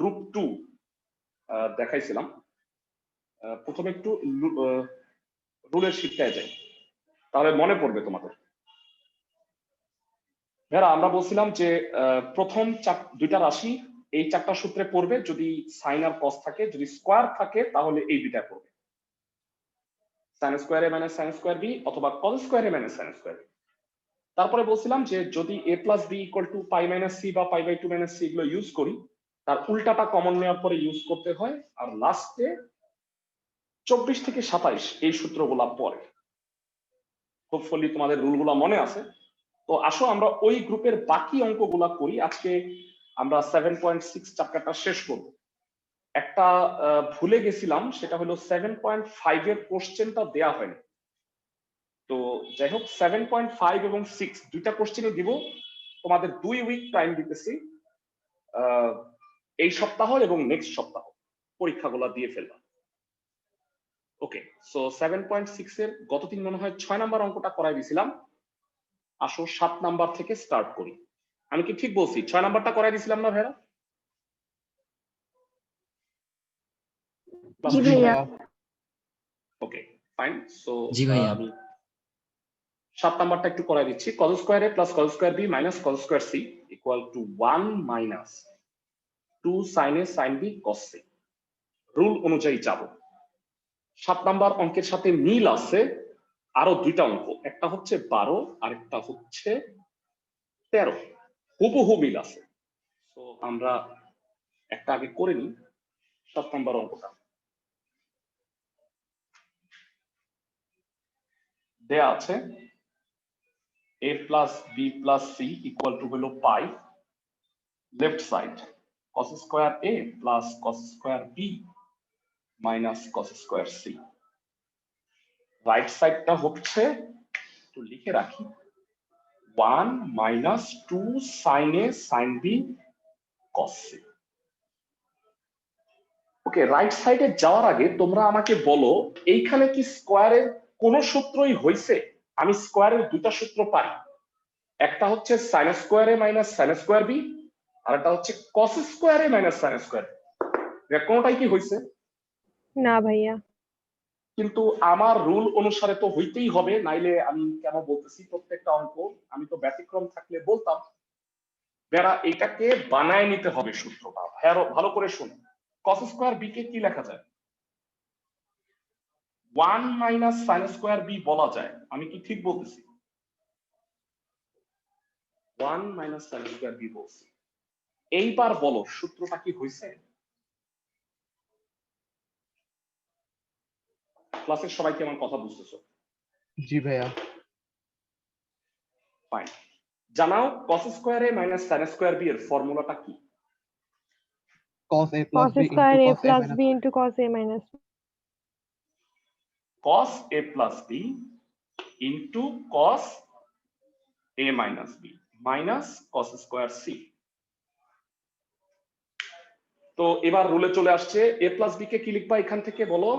Group 2 দেখাইছিলাম। প্রথমে একটু রুলের শিটটায় যাই, তাহলে মনে পড়বে তোমাদের। ভাইরা আমরা বলছিলাম যে প্রথম দুইটা রাশি এই চারটা সূত্রে পড়বে, যদি সাইন আর কস থাকে, যদি স্কোয়ার থাকে তাহলে এই দুইটা পড়বে, sine square A minus sine square B অথবা cos square A minus sine square B. তারপরে বলছিলাম যে যদি a plus B equal to pi minus C বা পাই বাই 2 মাইনাস সি এগুলো ইউজ করি, তার উল্টাটা কমন নেওয়ার পরে ইউজ করতে হয়, আর লাস্টে 24 থেকে 27 এই সূত্রগুলা পড়ে। হোপফুলি তোমাদের রুলগুলো মনে আছে। তো আসো আমরা ওই গ্রুপের বাকি অঙ্কগুলা করি। আজকে আমরা 7.6 চ্যাপ্টারটা শেষ করব। একটা ভুলে গেছিলাম, সেটা হলো 7.5 এর কোশ্চেনটা দেয়া হয়নি। তো যাই হোক 7.5 এবং 6 দুইটা কোশ্চেনই দিব। তোমাদের 2 উইক টাইম দিতেছি, এই সপ্তাহ এবং নেক্সট সপ্তাহ পরীক্ষাগুলো দিয়ে ফেলবা। ওকে, সো 7.6 এর গতদিন মনে হয় 6 নাম্বার অঙ্কটা করাই দিয়েছিলাম। আসো 7 নাম্বার থেকে স্টার্ট করি। আমি কি ঠিক বলছি? 6 নাম্বারটা করাই দিয়েছিলাম না ভাইরা? জি ভাইয়া। Okay fine. সো জি ভাইয়া। আমি 7 নাম্বারটা একটু করাই দিচ্ছি। cos square a plus cos square b minus cos square c equal two 1 minus 2 sin a sin b cos c। Rule অনুযায়ী যাব। 7 নাম্বার অঙ্কের সাথে মিল আছে আরো দুইটা অঙ্ক, একটা হচ্ছে 12 আর একটা হচ্ছে 13, হুবহু মিল আছে। তো আমরা একটা আগে করে নিই 7 নাম্বার অঙ্কটা। দেয়া আছে a plus b plus c equal to হলো pi, left side cos square a plus cos square b minus cos square c। Right সাইডটা হচ্ছে, একটু লিখে রাখি, 1 minus 2 sin a sin b cos c। Okay, right সাইডে যাওয়ার আগে তোমরা আমাকে বলো এইখানে কি স্কয়ারের কোন সূত্রই হইছে? আমি স্কয়ারের দুইটা সূত্র পাই, একটা হচ্ছে sin square a minus sin square b, আর একটা হচ্ছে cos square a minus sin square b। কোনটাই কি হইছে? না ভাইয়া। কিন্তু আমার রুল অনুসারে তো হইতেই হবে, নাইলে আমি কেন বলতেছি প্রত্যেকটা অঙ্ক, আমি তো ব্যতিক্রম থাকলে বলতাম। যারা এটাকে বানায় নিতে হবে সূত্রটা। ভালো করে শুনুন, cos স্কয়ার b কে কি লেখা যায়? 1 মাইনাস sin স্কয়ার b বলা যায়। আমি কি ঠিক বলতেছি? 1 মাইনাস sin স্কয়ার b বলছি। এইবার বলো সূত্রটা কি হইছে? ক্লাসের সবাই কি আমার কথা বুঝতেছো? জি ভাইয়া। ফাইন। জানাও cos square a minus sin square b এর ফর্মুলাটা কি? cos a cos plus b square a into cos a plus minus b b। Into cos a minus cos a plus b into cos a minus b minus cos square c। তো এবার রুলে চলে আসছে, a plus b কে কি লিখবা এখান থেকে বলো?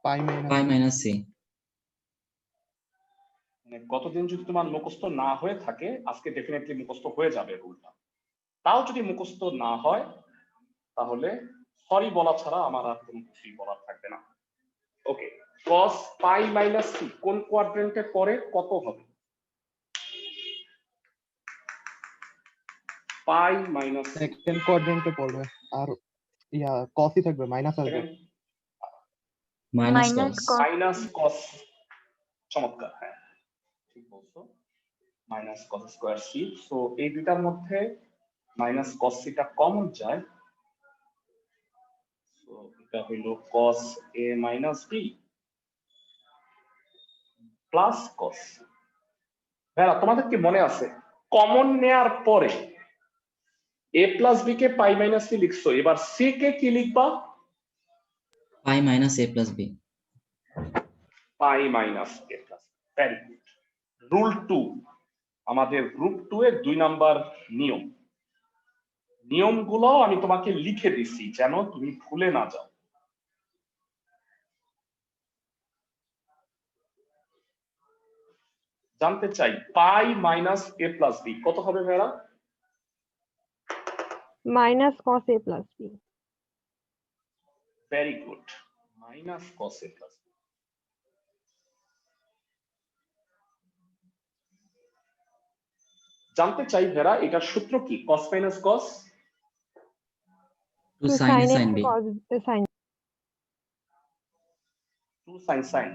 পাই পাই minus minus C. মানে গতদিন যদি তোমার মুখস্থ না হয়ে থাকে, আজকে ডেফিনেটলি মুখস্থ হয়ে যাবে রুলটা। তাও যদি মুখস্থ না হয় তাহলে সরি বলা ছাড়া আমার আর কোনো কিছুই বলার থাকবে না। ওকে, cos পাই মাইনাস সি কোন কোয়াড্রেন্টে পড়ে, কত হবে? পাই মাইনাস সেকেন্ড কোয়াড্রেন্টে পড়বে, আর ইয়া cos-ই থাকবে, মাইনাস আসবে। Minus cos. Minus cos. চমৎকার, হ্যাঁ ঠিক বলছো, minus cos square C. So এই দুটার মধ্যে মাইনাস কস সিটা কমন যায়, সো এটা হলো cos a minus b plus cos। ভাইরা তোমাদের কি মনে আছে কমন নেয়ার পরে a প্লাস b কে পাই মাইনাস সি লিখছো, এবার সি কে কি লিখবা? Pi minus A plus B. Pi minus a plus. Very good. Rule 2, আমাদের গ্রুপ 2 এর 2 নাম্বার নিয়ম। নিয়মগুলো আমি তোমাকে লিখে দিচ্ছি যেন তুমি ভুলে না যাও। জানতে চাই পাই মাইনাস এ প্লাস বি কত হবে ভাইরা? minus cos a plus b. Very good, minus cos A plus. জানতে চাই ভেরা এটার সূত্র কি? কস minus cos 2 To sin a sin a sin b. cos sin. 2 sine sine.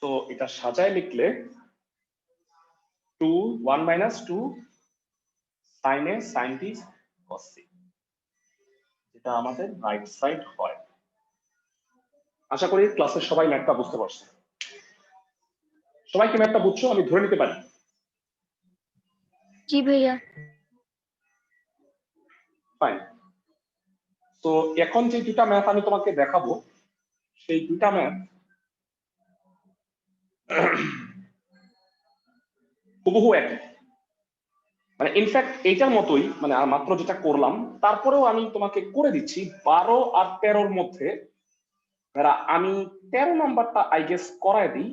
তো এটা সাজায় লিখলে 2 1 minus 2 sine A sine B cos C, যেটা আমাদের রাইট সাইড হয়। আশা করি ক্লাসের সবাই ম্যাথটা বুঝতে পারছে। সবাই কি ম্যাথটা বুঝছো? আমি ধরে নিতে পারি। जी भैया। ফাইন। তো এখন যে দুটা ম্যাথ আমি তোমাকে দেখাবো, সেই দুটা ম্যাথ হুবহু একই, মানে ইনফ্যাক্ট এইটার মতোই, মানে মাত্র যেটা করলাম তারপরেও আমি তোমাকে করে দিচ্ছি 12 আর 13-র মধ্যে। আমি 13 নাম্বারটা আই গেস করায় দিই,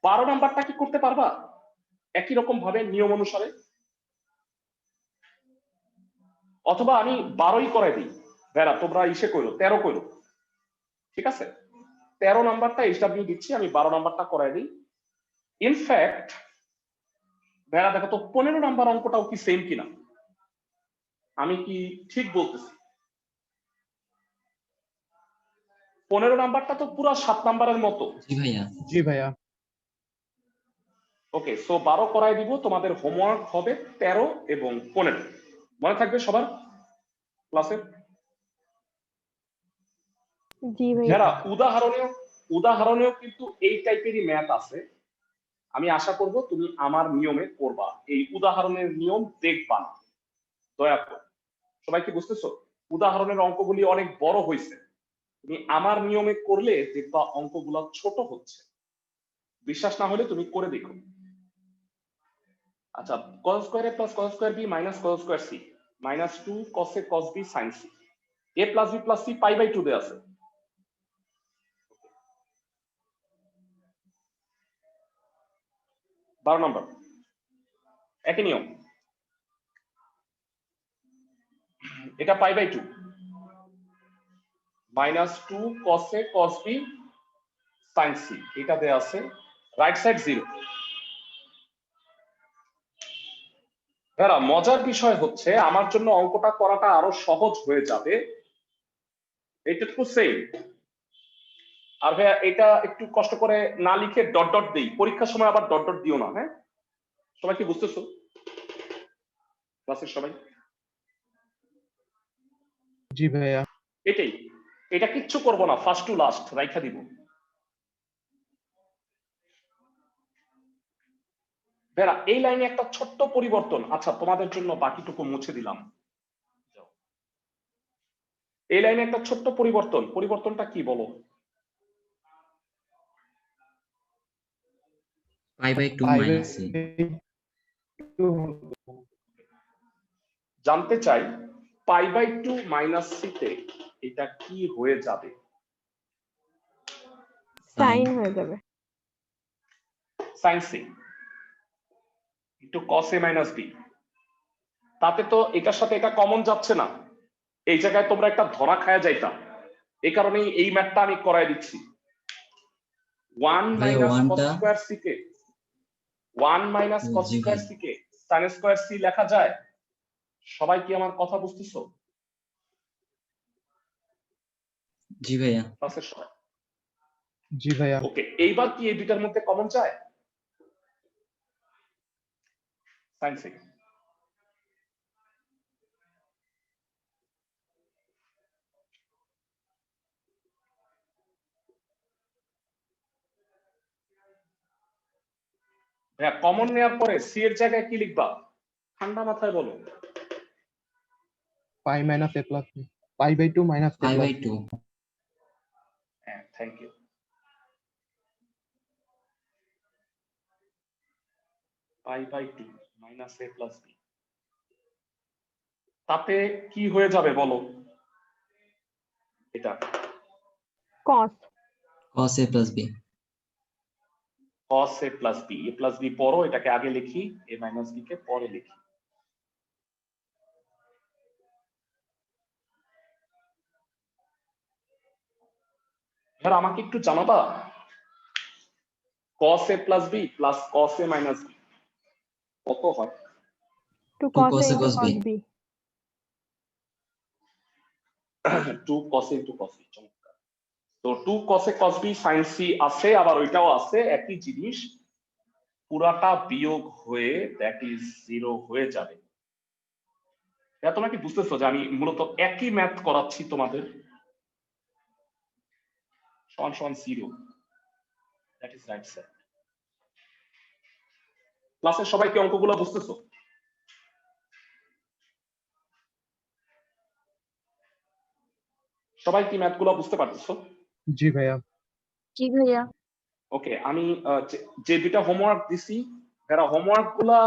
12 নাম্বারটা কি করতে পারবা একই রকম ভাবে নিয়ম অনুসারে? অথবা আমি 12ই করাই দিই, ভেরা তোমরা ইসে করো 13 করো, ঠিক আছে? 13 নাম্বারটা এইচডব্লিউ দিচ্ছি, আমি 12 নাম্বারটা করাই দিই। ইনফ্যাক্ট ভেরা দেখো তো 15 নাম্বার অঙ্কটাও কি সেম কিনা, আমি কি ঠিক বলতেছি? 15 নাম্বারটা তো পুরো 7 নাম্বারের মতো। জি ভাইয়া। জি ভাইয়া। ওকে, সো 12 করাই দিব, তোমাদের হোমওয়ার্ক হবে 13 এবং 15। মনে থাকবে সবার ক্লাসে? जी भैया। যারা উদাহরণেও কিন্তু এই টাইপেরই ম্যাথ আছে। আমি আশা করব তুমি আমার নিয়মে করবা, এই উদাহরণের নিয়ম দেখবা না দয়া করে। সবাই কি বুঝতেছো? উদাহরণের অঙ্কগুলি অনেক বড় হয়েছে, তুমি আমার নিয়মে করলে দেখবা অঙ্কগুলো ছোট হচ্ছে। বিশ্বাস না হলে তুমি করে দেখো। আচ্ছা, cos square a plus cos square b minus cos square c minus 2 cos a cos b sin c, a plus b plus c pi by 2 দেয়া আছে। 12 নম্বর একই নিয়ম, এটা pi by 2 minus 2 cos a cos b sin c, এটা দেয়া আছে, right side 0। মজার বিষয় হচ্ছে আমার জন্য অঙ্কটা করাটা আরো সহজ হয়ে যাবে, এটা তো সেম। আর ভাইয়া এটা একটু কষ্ট করে না লিখে ডট ডট দেই, পরীক্ষার সময় আবার ডট ডট দিও না, হ্যাঁ? সবাই কি বুঝতেছো ক্লাসের সবাই? জি ভাইয়া। এটাই, এটা কিচ্ছু করব না, ফার্স্ট টু লাস্ট রাইখা দিব। ভেরা এই লাইনে একটা ছোট্ট পরিবর্তন, আচ্ছা তোমাদের জন্য বাকিটুকু মুছে দিলাম। এই লাইনে একটা ছোট্ট পরিবর্তন, পরিবর্তনটা কি বলো? Pi by 2 pi minus c। জানতে চাই পাই বাই 2 মাইনাস সি তে এটা কি হয়ে যাবে? sin হয়ে যাবে। sin c একটু cos a মাইনাস b, তাতে তো এটার সাথে এটা কমন যাচ্ছে না, এই জায়গায় তোমরা একটা ধরা খায়া যাইতা, এই কারণেই এই ম্যাথটা আমি করাই দিচ্ছি। 1 ভাইয়া মাইনাস cos ওয়ানটা স্কয়ার c কে 1 মাইনাস cos জি স্কয়ার ভাই। c কে sin স্কয়ার c লেখা যায়? সবাই কি আমার কথা বুঝতেছো জি ভাইয়া। ক্লাসের সবাই? জি ভাইয়া। ওকে, এইবার কি এই দুইটার মধ্যে কমন যায়? sin c, হ্যাঁ কমন নেওয়ার পরে সি এর জায়গায় কি লিখবা? ঠান্ডা মাথায় বলো। Pi minus a plus b, pi by 2 minus a pi plus by b। 2। হ্যাঁ thank you. Pi by 2 minus a plus b, তাতে কি হয়ে যাবে বলো? এটা cos cos a plus b। cos a plus b, a plus b পড়ো, এটাকে আগে লিখি, a minus b কে পরে লিখি। এবার আমাকে একটু জানাবা cos a plus b plus cos a minus b কত হয়? 2 2 cos cos A A into cos B. cos B. 2 cos a into cos b, চমৎকার। তো 2 cos a cos b sin c আছে, আবার ওইটাও আছে, একই জিনিস, পুরাটা বিয়োগ হয়ে দ্যাট ইজ 0 হয়ে যাবে। এটা তোমরা কি বুঝতেছো যে আমি মূলত একই ম্যাথ করাচ্ছি তোমাদের? সমান সমান 0, দ্যাট ইজ রাইট স্যার। ক্লাসের সবাই কি অঙ্কগুলো বুঝতেছো? সবাই কি ম্যাথগুলো বুঝতে পারতেছো? জি ভাইয়া। জি ভাইয়া। ওকে, আমি যে দুইটা হোমওয়ার্ক দিছি, এরা হোমওয়ার্ক গুলা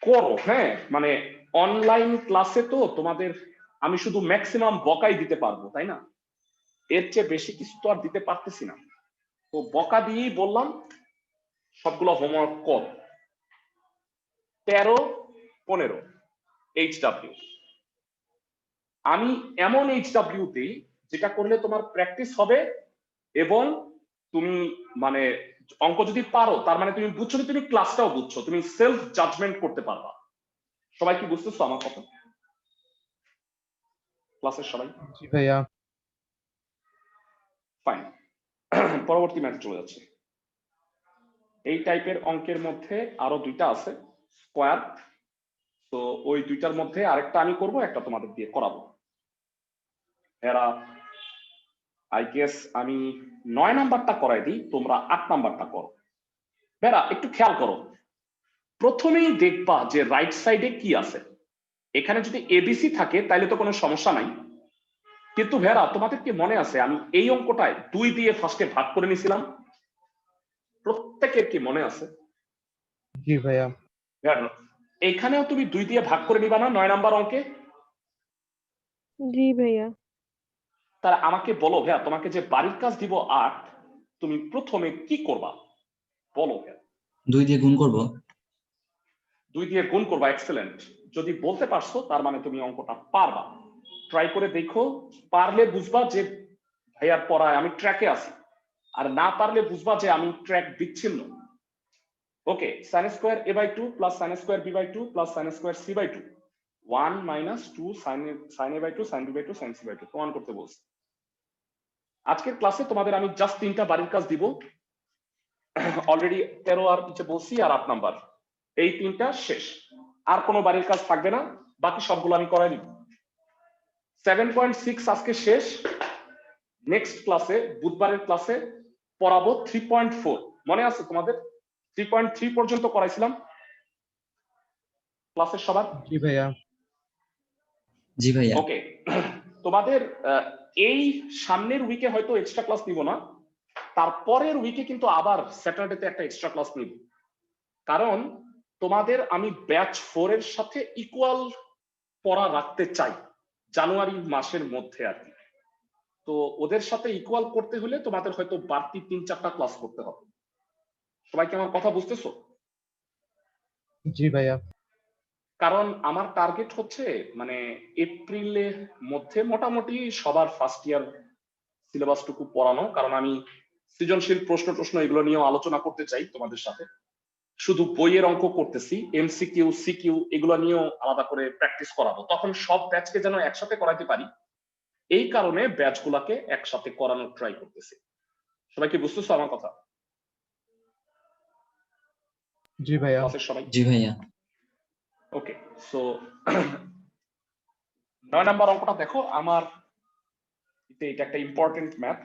করো। হ্যাঁ, মানে অনলাইন ক্লাসে তো তোমাদের আমি শুধু ম্যাক্সিমাম বকাই দিতে পারবো, তাই না? এর চেয়ে বেশি কিছু তো আর দিতে পারতেছি না। তো বকা দিয়েই বললাম সবগুলো হোমওয়ার্ক কর। 13, 15 HW। আমি এমন HW দিই যেটা করলে তোমার প্র্যাকটিস হবে এবং তুমি মানে অঙ্ক যদি পারো তার মানে তুমি বুঝছো, তুমি ক্লাসটাও বুঝছো, তুমি সেলফ জাজমেন্ট করতে পারবা। সবাই কি বুঝতেছো আমার কথা? ক্লাসের সবাই? জি ভাইয়া। ফাইন। পরবর্তী ম্যাথ চলে যাচ্ছে। এই টাইপের অঙ্কের মধ্যে আরো দুইটা আছে, স্কোয়ার। তো ওই দুইটার মধ্যে আরেকটা আমি করব, একটা তোমাদের দিয়ে করাবো। এরা আই গেস আমি 9 নাম্বারটা করাই দিই, তোমরা 8 নাম্বারটা করো। বেরা একটু খেয়াল করো, প্রথমেই দেখবা যে রাইট সাইডে কি আছে। এখানে যদি এবিসি থাকে তাহলে তো কোনো সমস্যা নাই, কিন্তু ভেরা তোমাদের কি মনে আছে আমি এই অঙ্কটায় 2 দিয়ে ফার্স্টে ভাগ করে নিয়েছিলাম? প্রত্যেকের কি মনে আছে? জি ভাইয়া। এইখানেও তুমি 2 দিয়ে ভাগ করে নিবা না 9 নাম্বার অঙ্কে? জি ভাইয়া। তাহলে আমাকে বলো ভাইয়া, তোমাকে যে বাড়ির কাজ দিব 8, তুমি প্রথমে কি করবা বলো ভাইয়া? 2 দিয়ে গুণ করব। 2 দিয়ে গুণ করবা, এক্সেলেন্ট। যদি বলতে পারছো তার মানে তুমি অঙ্কটা পারবা। ট্রাই করে দেখো, পারলে বুঝবা যে ভাইয়ার পড়ায় আমি ট্র্যাকে আছি, আর না পারলে বুঝবা যে আমি ট্র্যাক বিচ্ছিন্ন। Okay, sin square a by 2 plus sin square b by 2 plus sin square c by 2, 1 minus 2 sin a by 2 sin b by 2 sin c by 2 প্রমাণ করতে বলছি। আজকের ক্লাসে তোমাদের আমি জাস্ট 3টা বাড়ির কাজ দিব। অলরেডি 13 আর কিছু বলছি, আর 8 নাম্বার, এই 3টা শেষ। আর কোনো বাড়ির কাজ থাকবে না, বাকি সবগুলো আমি করাই দিব। 7.6 আজকে শেষ। নেক্সট ক্লাসে, বুধবারের ক্লাসে পড়াবো 3.4। মনে আছে তোমাদের? 3.3 পর্যন্ত করাইছিলাম ক্লাসের সবার? জি ভাইয়া। জি ভাইয়া। ওকে, তোমাদের এই সামনের উইকে হয়তো এক্সট্রা ক্লাস নিব না, তারপরের উইকে কিন্তু আবার স্যাটারডেতে একটা এক্সট্রা ক্লাস নিব। কারণ তোমাদের আমি ব্যাচ 4 এর সাথে ইকুয়াল পড়া রাখতে চাই জানুয়ারি মাসের মধ্যে আর কি। তো ওদের সাথে ইকুয়াল করতে হলে তোমাদের হয়তো বাড়তি 3-4টা ক্লাস করতে হবে। সবাই কি আমার কথা বুঝতেছো? জি ভাইয়া। কারণ আমার টার্গেট হচ্ছে মানে এপ্রিলের মধ্যে মোটামুটি সবার ফার্স্ট ইয়ার সিলেবাসটুকু পড়ানো। কারণ আমি সৃজনশীল প্রশ্ন এগুলো নিয়েও আলোচনা করতে চাই তোমাদের সাথে। শুধু বইয়ের অঙ্ক করতেছি, এমসিকিউ সিকিউ এগুলো নিয়েও আলাদা করে প্র্যাকটিস করাবো, তখন সব ব্যাচকে যেন একসাথে করাইতে পারি। এই কারণে ব্যাচগুলোকে একসাথে করানোর ট্রাই করতেছি। সবাই কি বুঝতেছো আমার কথা? জি ভাইয়া। ক্লাসের সবাই? জি ভাইয়া। ওকে, সো 9 নাম্বার অঙ্কটা দেখো আমার, এটা একটা ইম্পর্টেন্ট ম্যাথ।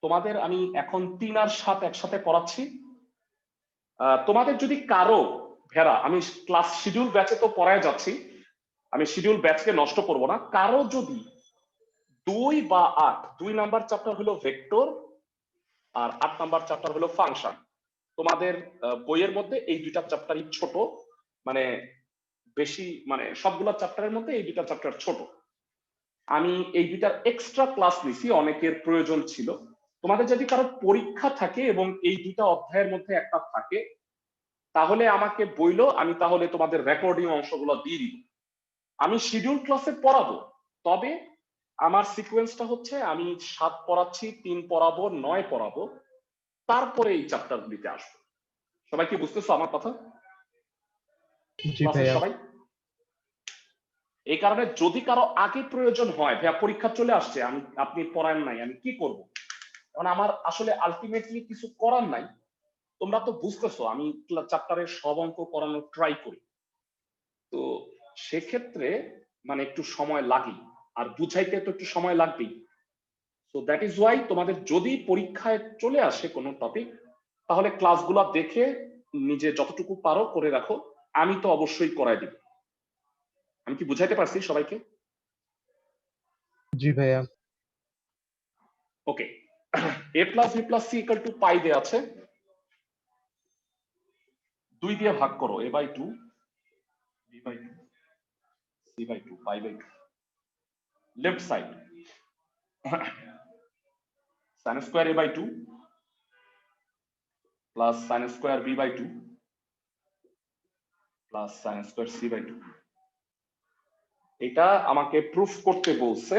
তোমাদের আমি এখন 3 আর 7 একসাথে পড়াচ্ছি। তোমাদের যদি কারো ভেরা, আমি ক্লাস শিডিউল ব্যাচে তো পড়ায় যাচ্ছি, আমি শিডিউল ব্যাচকে নষ্ট করব না, কারো যদি 2 বা 8, 2 নাম্বার চ্যাপ্টার হলো ভেক্টর আর 8 নাম্বার চ্যাপ্টার হলো ফাংশন। তোমাদের বইয়ের মধ্যে এই দুইটা চ্যাপ্টারই ছোট, মানে বেশি, মানে সবগুলা চ্যাপ্টারের মধ্যে এই দুটা চ্যাপ্টার ছোট। আমি এই দুটার এক্সট্রা ক্লাস নিছি, অনেকের প্রয়োজন ছিল। তোমাদের যদি কারো পরীক্ষা থাকে এবং এই দুটা অধ্যায়ের মধ্যে একটা থাকে, তাহলে আমাকে বইলো, আমি তাহলে তোমাদের রেকর্ডিং অংশগুলো দিয়ে দিব। আমি শিডিউল ক্লাসে পড়াবো, তবে আমার সিকোয়েন্সটা হচ্ছে আমি 7 পড়াচ্ছি, 3 পড়াবো, 9 পড়াবো, তারপরে এই চ্যাপ্টারগুলিতে আসবো। সবাই কি বুঝতেছো আমার কথা? জি ক্লাসের ভাইয়া। সবাই? এই কারণে যদি কারো আগে প্রয়োজন হয়, ভাইয়া পরীক্ষা চলে আসছে, আপনি পড়ান নাই, আমি কি করব? কারণ আমার আসলে আলটিমেটলি কিছু করার নাই। তোমরা তো বুঝতেছো আমি চ্যাপ্টারের সব অঙ্ক করানোর ট্রাই করি, তো সেক্ষেত্রে মানে একটু সময় লাগে, আর বুঝাইতে তো একটু সময় লাগবেই। সো দ্যাট ইজ ওয়াই তোমাদের যদি পরীক্ষায় চলে আসে কোনো টপিক, তাহলে ক্লাসগুলো দেখে নিজে যতটুকু পারো করে রাখো, আমি তো অবশ্যই করাই দিব। আমি কি বুঝাইতে পারছি সবাইকে? জি ভাইয়া। Okay, a plus b plus c equal to pi দেয়া আছে, 2 দিয়ে ভাগ করো, a by 2 b by 2 c by 2 pi by 2। Left side sin square a by 2 plus sin square b by 2 plus sin square c by 2। এটা আমাকে proof করতে বলছে।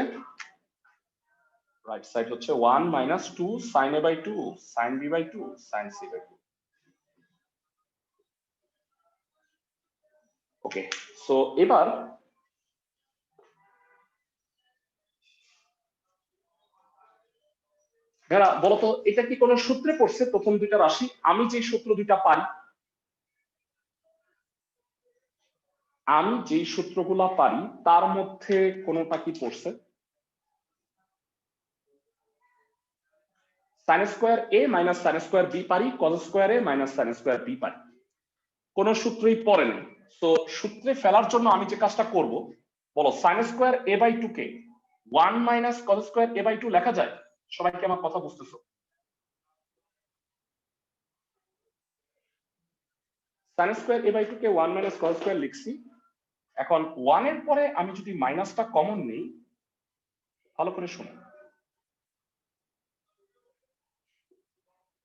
Right side হচ্ছে 1 minus 2 sin a by 2 sin b by 2 sin c by 2। Okay, so এবার এরা বলতো এটা কি কোন সূত্রে পড়ছে? প্রথম দুইটা রাশি আমি যে সূত্র দুইটা পারি, আমি যেই সূত্রগুলা পারি তার মধ্যে কোনটা কি পড়ছে? sin square a minus sin square b পারি, cos square a minus sin square b পারি, কোন সূত্রই পড়ে না। তো সূত্রে ফেলার জন্য আমি যে কাজটা করব, বলো sin স্কয়ার a বাই 2 কে 1 minus cos square a by 2 লেখা যায়? সবাই কি আমার কথা বুঝতেছো? sin স্কয়ার a বাই 2 কে 1 মাইনাস cos স্কয়ার লিখছি। এখন 1 এর পরে আমি যদি মাইনাসটা কমন নেই, ভালো করে শোনো,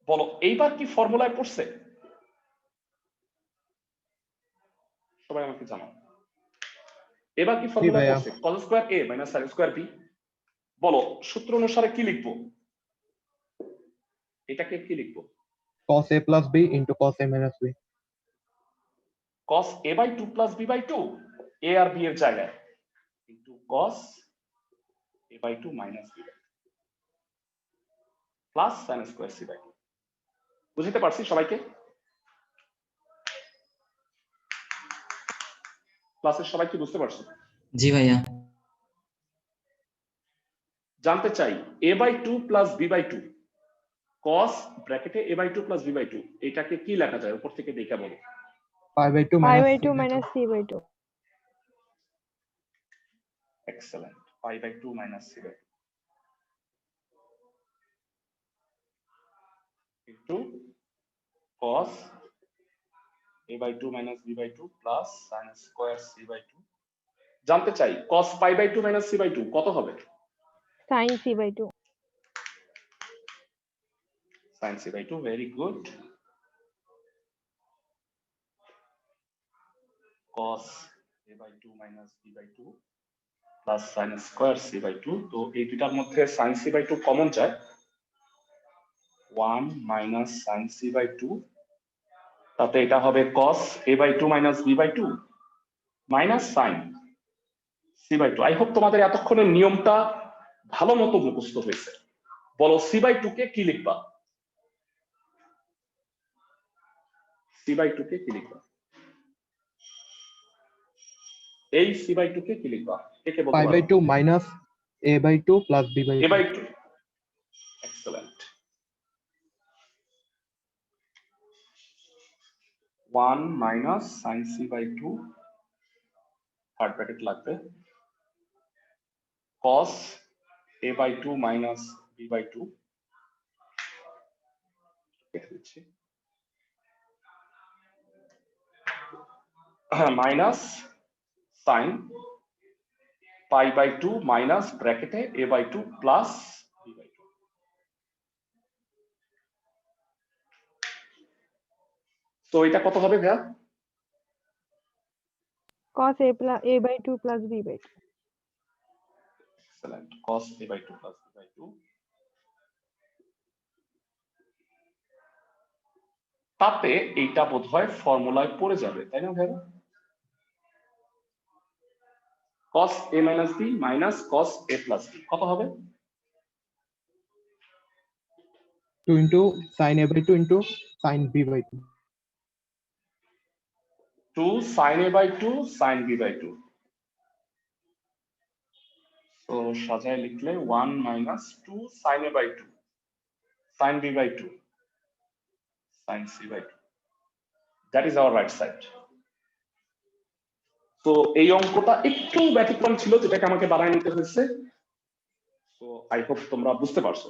বলো এইবার কি ফর্মুলায় পড়ছে? সবাই আমাকে জানাও, এবার কি জি ফর্মুলায় ভাইয়া। পড়ছে? cos square a minus sin square b। বলো সূত্র অনুসারে কি লিখবো? এটাকে কি লিখবো? cos a plus b into cos a minus b। cos a by 2 plus b by 2, a আর b এর জায়গায়, into cos a by 2 minus b by 2 plus sin square c by 2। বুঝতে পারছি সবাইকে? ক্লাসের সবাই কি বুঝতে পারছো? জি ভাইয়া। জানতে চাই a by 2 plus b by 2 cos ব্র্যাকেটে a by 2 plus b by 2, এটাকে কি লেখা যায় উপর থেকে দেখে বলো। pi by 2 pi minus by c 2 by 2। Minus C by 2। Excellent, pi by 2 minus c by 2 into cos a by 2 minus b by 2 plus sin square c by 2। জানতে চাই cos pi by 2 minus c by 2 কত হবে? Sine C by 2। sin c by 2, very good. cos a by 2 minus b by 2 plus sin square c by 2। তো এই দুটার মধ্যে sin c by 2 common যায়, 1 minus sin c by 2, তাতে এটা হবে cos a by 2 minus b by 2 minus sin c by 2। I hope তোমাদের এতক্ষণের নিয়মটা ভালো মতো মুখস্থ হয়েছে। বলো c বাই 2 কে কি লিখবা? c বাই 2 কে কি লিখবা? এই c বাই 2 কে কি লিখবা? কে কে বলতে pi পারো? by 2 minus a by 2 plus b by a 2। By 2, excellent. 1 minus sin c by 2, third bracket লাগবে, cos a by 2 minus b by 2 কেটে দিচ্ছি, minus sine pi by 2 minus ব্র্যাকেটে a by 2 plus b by 2। তো এটা কত হবে ভাইয়া? cos a by 2 plus b by 2. Excellent. Cos a by 2 plus b by 2। তাতে এইটা বোধহয় ফর্মুলায় পড়ে যাবে, তাই না ভাইয়া? cos a minus b minus cos a plus b কত হবে? 2 into sin a by 2 into sin b by 2. 2 sin a by 2 sin b by 2। তো সাজায় লিখলে 1 minus 2 sin a by 2 sin b by 2 sin c by 2। That is our right side। তো এই অঙ্কটা একটু ব্যতিক্রম ছিল, যেটাকে আমাকে বানায় নিতে হয়েছে। তো আই হোপ তোমরা বুঝতে পারছো।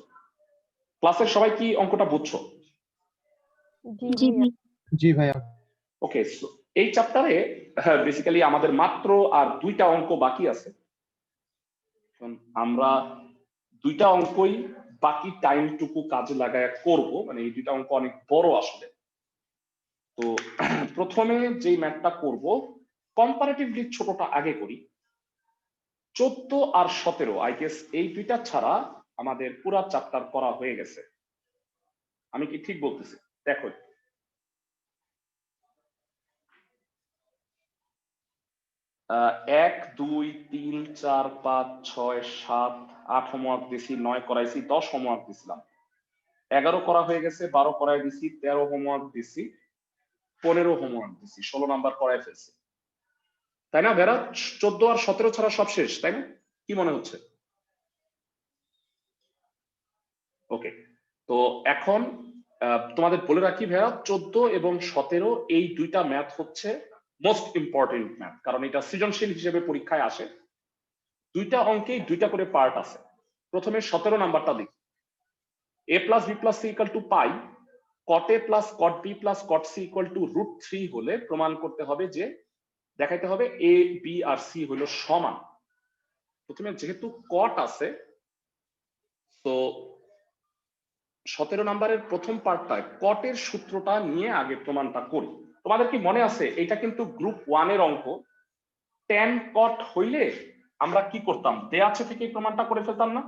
ক্লাসের সবাই কি অঙ্কটা বুঝছো? জি ভাইয়া। জি ভাইয়া। ওকে, সো এই চ্যাপ্টারে বেসিক্যালি আমাদের মাত্র আর 2টা অঙ্ক বাকি আছে। আমরা 2টা অঙ্কই বাকি টাইমটুকু কাজে লাগায় করব, মানে এই 2টা অঙ্ক অনেক বড় আসলে। তো প্রথমে যে ম্যাথটা করব, কম্পারেটিভলি ছোটটা আগে করি। 14 আর 17 আই গেস এই 2টা ছাড়া আমাদের পুরা চ্যাপ্টার করা হয়ে গেছে। আমি কি ঠিক বলতেছি? দেখো 1 2 3 4 5 6 7 8 হোমওয়ার্ক দিছি, 9 করাইছি, 10 হোমওয়ার্ক দিছিলাম, 11 করা হয়ে গেছে, 12 করাই দিছি, 13 হোমওয়ার্ক দিছি, 15 হোমওয়ার্ক দিছি, 16 নাম্বার করাই ফেলছি, তাই না ভেরা? 14 আর 17 ছাড়া সব শেষ, তাই না? কি মনে হচ্ছে? ওকে, তো এখন তোমাদের বলে রাখি ভাইয়া, 14 এবং 17 এই 2টা ম্যাথ হচ্ছে মোস্ট ইম্পর্টেন্ট ম্যাথ, কারণ এটা সৃজনশীল হিসেবে পরীক্ষায় আসে। 2টা অঙ্কেই 2টা করে পার্ট আছে। প্রথমে 17 নাম্বারটা দেখি। a plus b plus c equal to pi, cot a plus cot b plus cot c equal to √3 হলে প্রমাণ করতে হবে যে, দেখাইতে হবে a b আর c হলো সমান। প্রথমে যেহেতু cot আছে, তো 17 নাম্বারের প্রথম পার্টটায় কটের সূত্রটা নিয়ে আগে প্রমাণটা করি। তোমাদের কি মনে আছে, এটা কিন্তু গ্রুপ 1 এর অঙ্ক। tan cot হইলে আমরা কি করতাম? দেয়া আছে থেকে প্রমাণটা করে ফেলতাম না?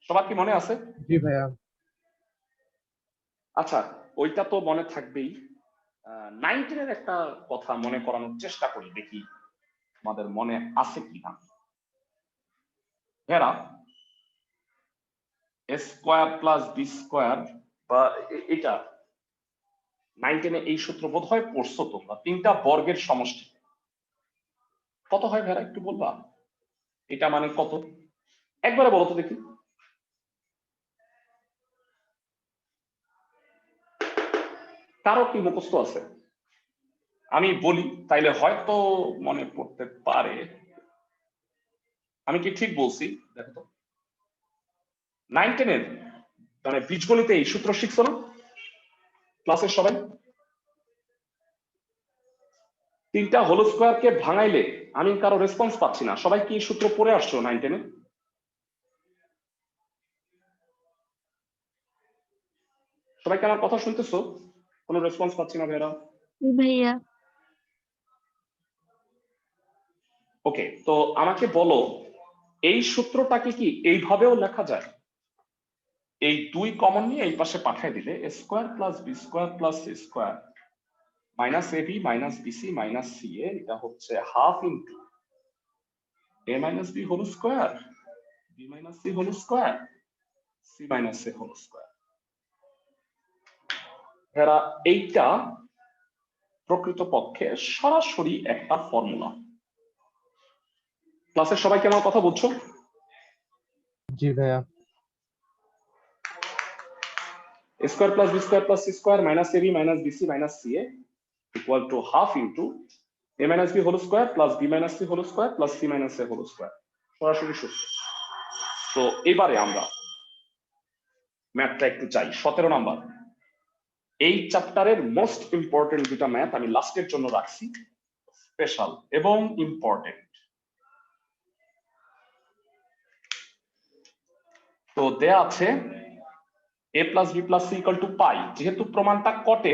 সবার কি মনে আছে? জি ভাইয়া। আচ্ছা, ওইটা তো মনে থাকবেই। 19 এর একটা কথা মনে করানোর চেষ্টা করি, দেখি আমাদের মনে আছে কিনা। ভেরা a square plus B square, বা এটা 19 এ এই সূত্র বোধহয় পড়ছো তোমরা, 3টা বর্গের সমষ্টি কত হয় ভেরা, একটু বলবা? এটা মানে কত একবারে বলো তো দেখি। কারো কি মুখস্থ আছে? আমি বলি, তাইলে হয়তো মনে পড়তে পারে। আমি কি ঠিক বলছি? দেখো তো, 9-10 এর মানে বীজগণিতে এই সূত্র শিখছো না ক্লাসের সবাই? 3টা হোল স্কয়ারকে ভাঙাইলে, আমি কারো রেসপন্স পাচ্ছি না, সবাই কি এই সূত্র পড়ে আসছো 9-10 এ? সবাই কি আমার কথা শুনতেছো? কোনো রেসপন্স পাচ্ছি না ভাইরা। ভাইয়া ওকে, তো আমাকে বলো, এই সূত্রটাকে কি এইভাবেও লেখা যায়? এই 2 কমন নিয়ে এই পাশে পাঠিয়ে দিলে a square plus B square plus C square minus A B minus BC minus C a, এটা হচ্ছে half into a minus B whole square b minus C whole square c minus A whole square. এরা এইটা প্রকৃতপক্ষে সরাসরি একটা formula. ক্লাসের সবাই কি আমার কথা বুঝছো? জি ভাইয়া। a square plus B square plus C square minus A B minus BC minus C A equal to half into a minus B whole square plus B minus C whole square plus C minus A whole square, সরাসরি সূত্র। তো এবারে আমরা ম্যাথটা একটু চাই। 17 number, এই চ্যাপ্টারের মোস্ট ইম্পর্টেন্ট 2টা ম্যাথ আমি লাস্টের জন্য রাখছি। স্পেশাল এবং ইম্পর্টেন্ট। তো দেয়া আছে a plus b plus c equal to pi. যেহেতু প্রমাণটা কটে,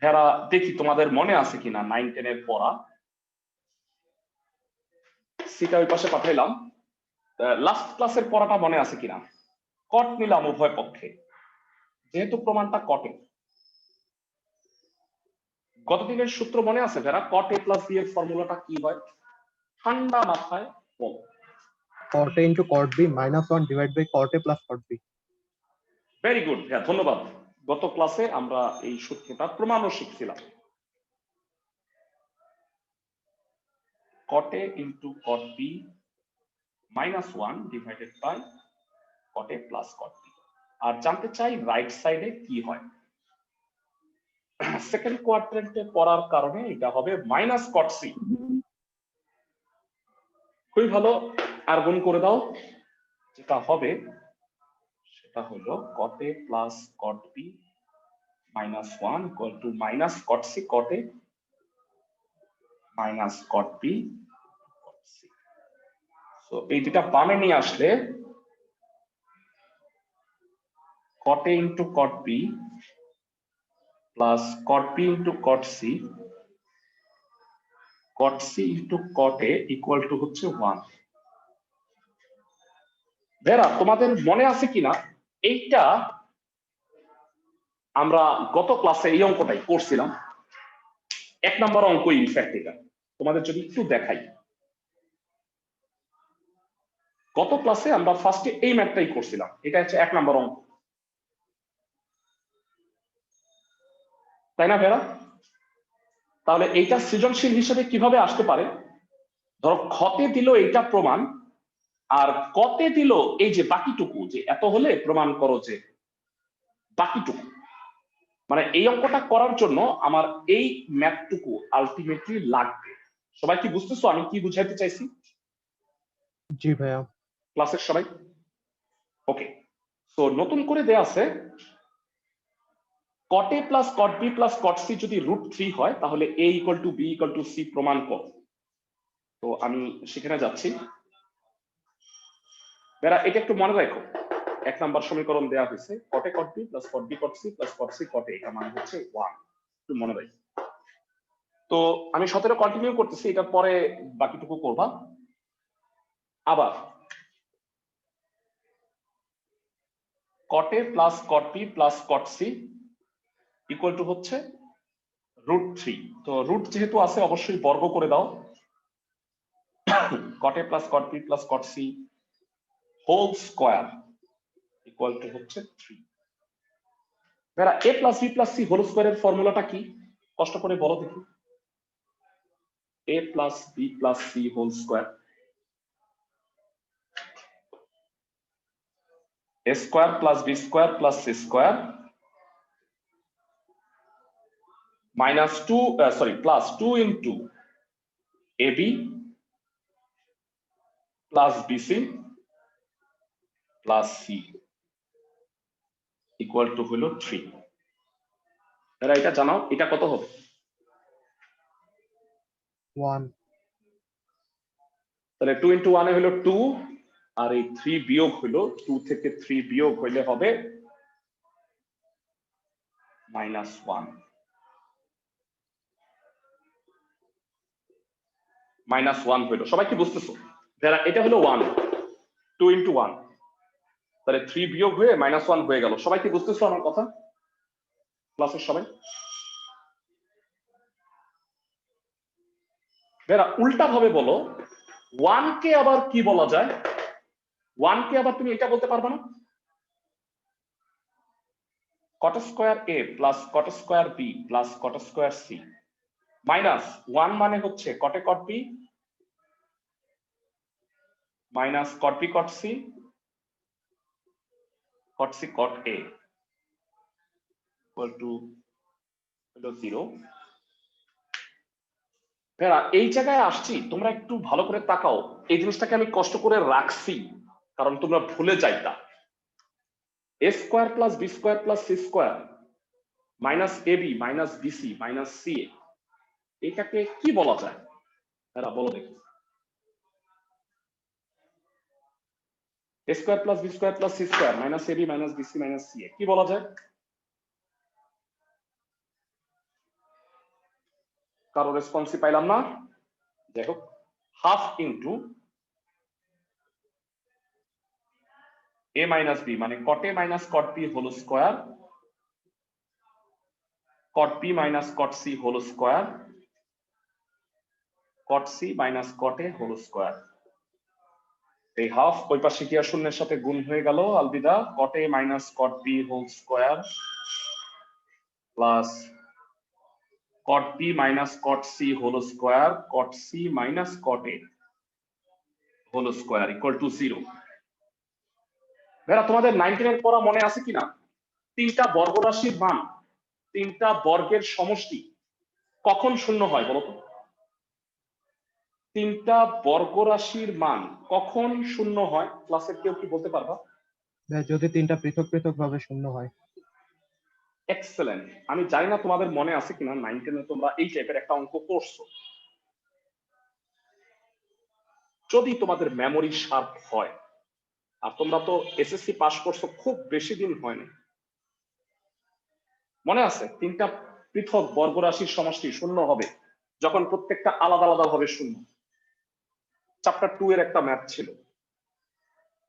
যারা দেখি তোমাদের মনে আছে কিনা 9-10 এর পড়া। সিটা ওই পাশে পাঠাইলাম, লাস্ট ক্লাসের পড়াটা মনে আছে কিনা? কট নিলাম উভয় পক্ষে, যেহেতু প্রমাণটা কটে। গত দিনের সূত্র মনে আছে যারা? কট এ প্লাস বি এর ফর্মুলাটা কি হয়? ঠান্ডা মাথায় বল। cot a into cot b minus 1 divided by cot a plus cot b. Very good, হ্যাঁ ধন্যবাদ। গত ক্লাসে আমরা এই সূত্রটা প্রমাণও শিখছিলাম। cot a into cot b minus 1 divided by cot a plus cot b। আর জানতে চাই রাইট সাইডে কি হয়। সেকেন্ড কোয়াড্রেন্টে পড়ার কারণে এটা হবে মাইনাস কট সি। খুবই ভালো, আর গুণ করে দাও। যেটা হবে সেটা হলো cot a plus cot b minus 1 equal to minus cot c cot a minus cot b cot c। So এই দুটা বামে নিয়ে আসলে cot a into cot b plus cot b into cot c cot c into cot a equal to হচ্ছে 1। ভেরা, তোমাদের মনে আছে কিনা এইটা আমরা গত ক্লাসে এই অঙ্কটাই করছিলাম। 1 নম্বর অঙ্ক ইনফ্যাক্ট এটা তোমাদের যদি একটু দেখাই। গত ক্লাসে আমরা ফার্স্টে এই ম্যাথটাই করছিলাম, এটা হচ্ছে 1 নম্বর অঙ্ক, তাই না ভেরা? তাহলে এইটা সৃজনশীল হিসেবে কিভাবে আসতে পারে? ধরো খতে দিল এইটা প্রমাণ, আর কতে দিল এই যে বাকিটুকু, যে এত হলে প্রমাণ করো যে বাকিটুকু। মানে এই অঙ্কটা করার জন্য আমার এই ম্যাথটুকু আলটিমেটলি লাগবে। সবাই কি বুঝতেছো আমি কি বুঝাইতে চাইছি? জি ভাইয়া। ক্লাসের সবাই ওকে? তো নতুন করে দেয়া আছে cot a plus cot b plus cot c যদি √3 হয় তাহলে a equal to b equal to c প্রমাণ করো। তো আমি সেখানে যাচ্ছি। বেরা, এটা একটু মনে রাখো, 1 নাম্বার সমীকরণ দেয়া হয়েছে cot a cot b plus cot b cot c plus cot c cot a, এটা মানে হচ্ছে 1। একটু মনে রাখো। তো আমি 17 কন্টিনিউ করতেছি, এটার পরে বাকিটুকু করবা। আবার cot a plus cot b plus cot c equal to হচ্ছে √3। তো রুট যেহেতু আছে অবশ্যই বর্গ করে দাও। cot a plus cot b plus cot c whole square equal to হচ্ছে 3। বেরা, a plus b plus c whole স্কয়ারের ফর্মুলাটা কি? কষ্ট করে বলো দেখি। a plus b plus c whole square, a square plus b square plus c square minus 2 plus 2 into ab plus bc plus c equal to হলো 3। এরা এটা জানাও, এটা কত হবে? 1। তাহলে 2 ইনটু 1 এ হলো 2, আর এই 3 বিয়োগ হলো 2 থেকে 3 বিয়োগ হইলে হবে -1। -1 হইলো। সবাই কি বুঝতেছো? যারা এটা হলো 1, 2 ইনটু 1, তাহলে 3 বিয়োগ হয়ে -1 হয়ে গেল। সবাই কি বুঝতেছো আমার কথা? ক্লাসের সবাই বেরা, উল্টা ভাবে বলো 1 কে আবার কি বলা যায়? 1 কে আবার তুমি এটা বলতে পারবে না? cot square a plus cot square b plus cot square c minus 1 মানে হচ্ছে cot a cot b minus cot b cot c cot c cot a equal to 0। ভেরা, এই জায়গায় আসছি, তোমরা একটু ভালো করে তাকাও। এই জিনিসটাকে আমি কষ্ট করে রাখছি কারণ তোমরা ভুলে যাইতা। a square plus b square plus c square minus ab minus bc minus ca এটাকে কি বলা যায়? এরা বলো দেখি। a square plus B square plus C square minus ab minus BC minus C a, কি বলা যায়? কারো রেসপন্সই পাইলাম না। যাই হোক, half into a minus b মানে cot a minus cot b whole square, cot b minus cot c whole square, cot c minus cot a whole square. এই হাফ ওই পাশে গিয়া শূন্যের সাথে গুণ হয়ে গেল, আলবিদা। cot a minus cot b whole square plus cot b minus cot c whole square, cot c minus cot a whole square equal to 0। ভাইরা তোমাদের 19 এর পড়া মনে আছে কিনা? তিনটা বর্গ রাশির মান, তিনটা বর্গের সমষ্টি কখন শূন্য হয় বলো তো? তিনটা বর্গ রাশির মান কখন শূন্য হয়? ক্লাসের কেউ কি বলতে পারবা? যদি তিনটা পৃথক পৃথক ভাবে শূন্য হয়। এক্সেলেন্ট। আমি জানি না তোমাদের মনে আছে কিনা, 19 এ তোমরা এই টাইপের একটা অঙ্ক করছো। যদি তোমাদের মেমোরি শার্প হয়, আর তোমরা তো এসএসসি পাস করছো খুব বেশি দিন হয়নি, মনে আছে তিনটা পৃথক বর্গ রাশির সমষ্টি শূন্য হবে যখন প্রত্যেকটা আলাদা আলাদা ভাবে শূন্য। চ্যাপ্টার 2 এর একটা ম্যাথ ছিল।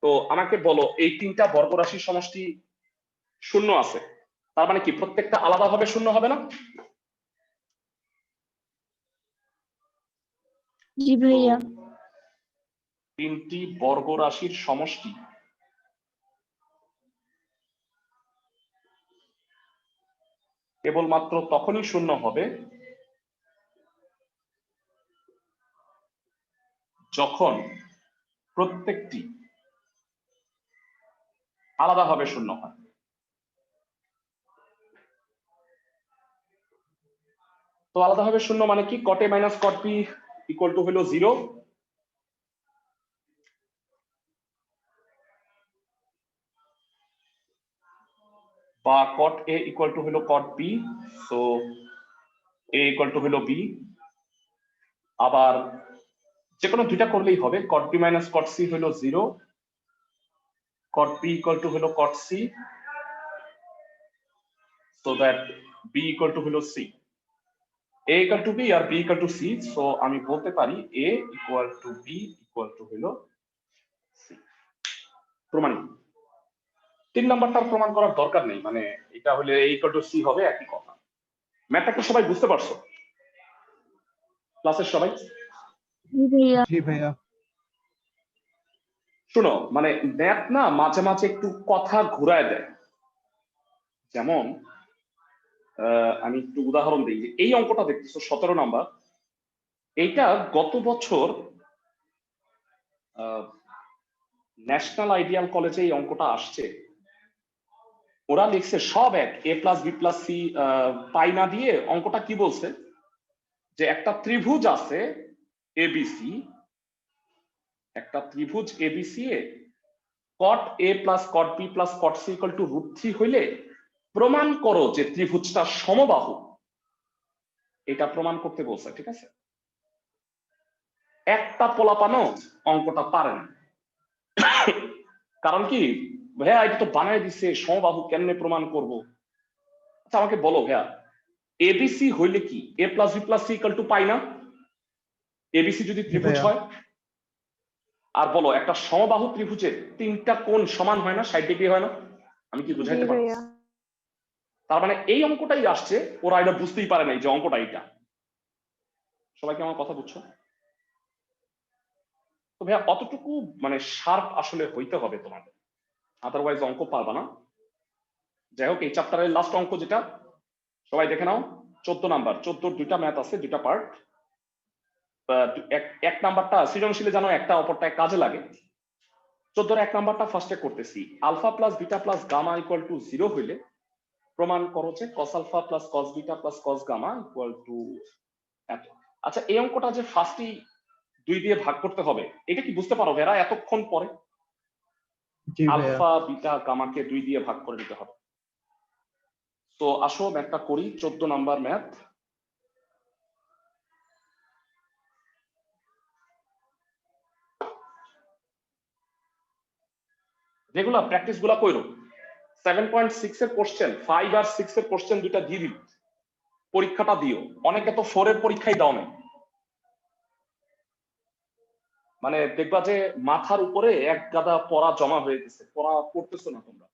তো আমাকে বলো, এই তিনটা বর্গ রাশির সমষ্টি শূন্য আছে, তার মানে কি প্রত্যেকটা আলাদা ভাবে শূন্য হবে না? জি ভাইয়া। তিনটি বর্গ রাশির সমষ্টি কেবলমাত্র তখনই শূন্য হবে যখন প্রত্যেকটি আলাদাভাবে শূন্য হয়। তো আলাদাভাবে শূন্য মানে কি? cot a minus cot b equal to হলো 0, বা cot a ইকুয়াল টু হলো cot b, so a equal to হলো b। আবার যে কোনো দুইটা করলেই হবে। cot b minus cot c হলো 0, cot b ইকুয়াল টু হলো cot c, so that b equal to হলো c। a equal to b আর b equal to c, so আমি বলতে পারি a equal to b equal to হলো c। প্রমাণিত। 3 নাম্বারটার প্রমাণ করার দরকার নেই, মানে এটা হলে a ইকুয়াল টু c হবে, একই কথা। ম্যাথটা কি সবাই বুঝতে পারছো? ক্লাসের সবাই? জি ভাইয়া। জি ভাইয়া। শোনো, মানে ম্যাথ না মাঝে মাঝে একটু কথা ঘুরায় দেয়। যেমন আমি একটু উদাহরণ দিই, যে এই অঙ্কটা দেখতেছো 17 নাম্বার, এইটা গত বছর ন্যাশনাল আইডিয়াল কলেজে এই অঙ্কটা আসছে। ওরা লিখছে সব এক, a plus b plus c pi না দিয়ে অঙ্কটা কি বলছে, যে একটা ত্রিভুজ আছে এবিসি, একটা ত্রিভুজ ABC A cot a plus cot b plus cot c equal two √3 হইলে প্রমাণ করো যে ত্রিভুজটা সমবাহু। এটা প্রমাণ করতে বলছে, ঠিক আছে? একটা পোলাপানো অঙ্কটা পারে না। কারণ কি? ভাইয়া এটা তো বানায় দিছে, সমবাহু কেমনে প্রমাণ করব? আচ্ছা আমাকে বলো ভাইয়া, এবিসি হইলে কি a plus b plus c equal to pi না? এবিসি যদি ত্রিভুজ হয়, আর বলো একটা সমবাহু ত্রিভুজের তিনটা কোণ সমান হয় না, 60 ডিগ্রি হয় না? আমি কি বুঝাইতে পারি? তার মানে এই অঙ্কটাই আসছে, ওরা এটা বুঝতেই পারে নাই যে অঙ্কটা এটা। সবাই কি আমার কথা বুঝছো? তো ভাইয়া অতটুকু মানে শার্প আসলে হইতে হবে তোমাদের, আদারওয়াইজ অঙ্ক পারবা না। যাই হোক, এই চ্যাপ্টারের লাস্ট অঙ্ক যেটা সবাই দেখে নাও, 14 নাম্বার। 14 দুইটা ম্যাথ আছে, দুইটা পার্ট। এক নাম্বারটা সৃজনশীলে জানো, একটা অপরটা কাজে লাগে। 14 এক নাম্বারটা ফার্স্টে করতেছি, alpha plus beta plus gamma equal to 0 হইলে প্রমাণ করো যে cos alpha plus cos beta plus cos gamma equal to এত। আচ্ছা এই অঙ্কটা যে ফার্স্টই 2 দিয়ে ভাগ করতে হবে, এটা কি বুঝতে পারো ভেরা এতক্ষণ পরে? আলফা বিটা গামাকে 2 দিয়ে ভাগ করে দিতে হবে। তো আসো ম্যাথটা করি, 14 নাম্বার ম্যাথ। রেগুলার প্র্যাকটিস গুলা কইরো। 7.6 এর কোশ্চেন 5 আর 6 এর কোশ্চেন দুইটা দিয়ে দিল, পরীক্ষাটা দিও। অনেকে তো 4 এর পরীক্ষাই দাও না, মানে দেখবা যে মাথার উপরে এক গাদা পড়া জমা হয়ে গেছে, পড়া পড়তেছো না, তোমরা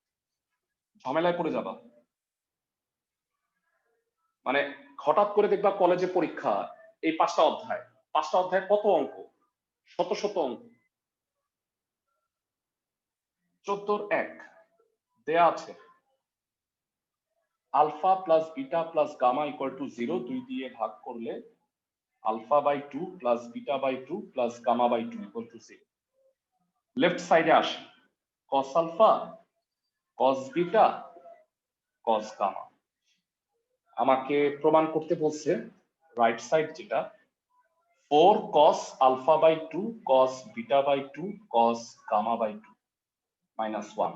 ঝামেলায় পড়ে যাবা। মানে হঠাৎ করে দেখবা কলেজে পরীক্ষা, এই 5টা অধ্যায় কত অঙ্ক, শত শত অঙ্ক। 14 1 দেয়া আছে alpha plus beta plus gamma equal to 0, 2 দিয়ে ভাগ করলে alpha by 2 plus beta by 2 plus gamma by 2 equal to 0। Left সাইডে আসে cos alpha, cos beta, cos gamma. আমাকে প্রমাণ করতে বলছে রাইট সাইড যেটা 4 cos alpha by 2 cos beta by 2 cos gamma by 2 minus 1।